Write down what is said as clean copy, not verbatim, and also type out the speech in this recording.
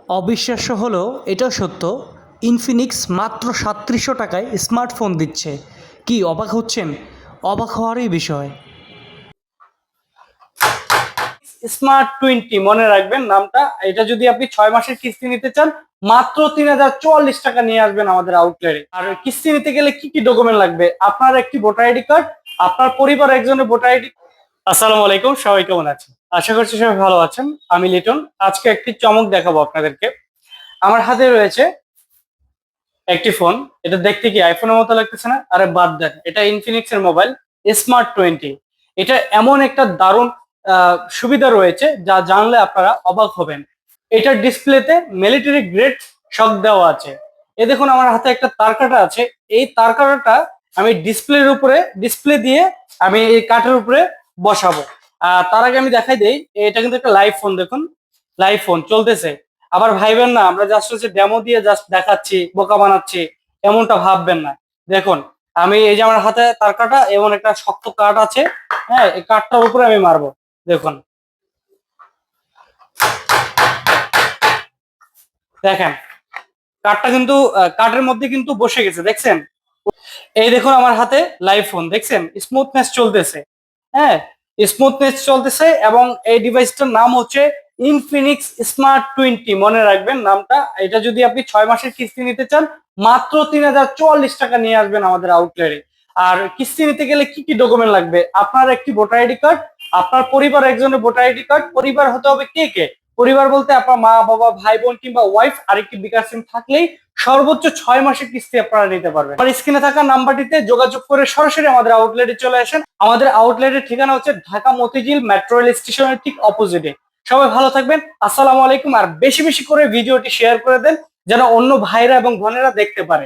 অবিশ্বাস্য হলেও এটাও সত্য, ইনফিনিক্স মাত্র ৩৭০০ টাকায় স্মার্টফোন দিচ্ছে। কি অবাক হচ্ছেন? অবাক হওয়ারই বিষয়। স্মার্ট 20 মনে রাখবেন নামটা। এটা যদি আপনি 6 মাসের কিস্তি নিতে চান, মাত্র ৩০৪৪ টাকা নিয়ে আসবেন আমাদের আউটলেটে। আর কিস্তি নিতে গেলে কি কি ডকুমেন্ট লাগবে? আপনার একটি ভোটার আইডি কার্ড, আপনার পরিবার একজনের ভোটার আইডি। আসসালামু আলাইকুম, সবাই কেমন আছেন? আশা করছি সবাই ভালো আছেন। আমি লিটন। আজকে একটি চমক দেখাবো আপনাদেরকে। আমার হাতে রয়েছে একটি ফোন। এটা দেখতে কি আইফোনের মতো লাগতেছে না? আরে বাদ দেন, এটা ইনফিনিক্স এর মোবাইল স্মার্ট 20। এটা এমন একটা দারুণ সুবিধা রয়েছে যা জানলে আপনারা অবাক হবেন। এটার ডিসপ্লেতে মিলিটারি গ্রেড শক দেওয়া আছে। এ দেখুন, আমার হাতে একটা তার কাটা আছে। এই তার কাটাটা আমি ডিসপ্লে দিয়ে আমি এই কাঠের উপরে বসাবো। তার আগে আমি দেখাই দেই, এটা কিন্তু একটা লাইভ ফোন। দেখুন, লাইভ ফোন চলতেছে। আবার ভাইবেন না আমরা জাস্ট হচ্ছে ডেমো দিয়ে জাস্ট দেখাচ্ছি, বোকা বানাচ্ছি, এমনটা ভাববেন না। দেখুন, আমি এই যে আমার হাতে তার কাটা এমন একটা শক্ত কাঠ আছে। হ্যাঁ, এই কাঠটার উপরে আমি মারবো। দেখুন, দেখেন কাঠটা কিন্তু কাঠের মধ্যে কিন্তু বসে গেছে, দেখছেন? এই দেখুন আমার হাতে লাইভ ফোন, দেখছেন স্মুথনেস চলতেছে। হ্যাঁ, স্মুথনেস চলতেছে। এবং এই ডিভাইসটার নাম হচ্ছে ইনফিনিক্স স্মার্ট 20, মনে রাখবেন নামটা। এটা যদি আপনি 6 মাসের কিস্তি নিতে চান, মাত্র ৩০৪৪ টাকা নিয়ে আসবেন আমাদের আউটলেটে। আর কিস্তি নিতে গেলে কি কি ডকুমেন্ট লাগবে? আপনার একটি ভোটার আইডি কার্ড, আপনার পরিবার একজনের ভোটার আইডি কার্ড। পরিবার হতে হবে কে কে? পরিবার বলতে আপনার মা বাবা ভাই বোন কিংবা ওয়াইফ আর একটি বিকাশ সিম থাকলেই সর্বোচ্চ 6 মাসের কিস্তি আপনারা নিতে পারবেন। আমার স্ক্রিনে থাকা নাম্বারটিতে যোগাযোগ করে সরাসরি আমাদের আউটলেটে চলে আসেন। আমাদের আউটলেটের ঠিকানা হচ্ছে ঢাকা মতিঝিল মেট্রো রেল স্টেশনের ঠিক অপোজিটে। সবাই ভালো থাকবেন। আসসালামু আলাইকুম। আর বেশি বেশি করে ভিডিওটি শেয়ার করে দেন যেন অন্য ভাইরা এবং বোনেরা দেখতে পারে।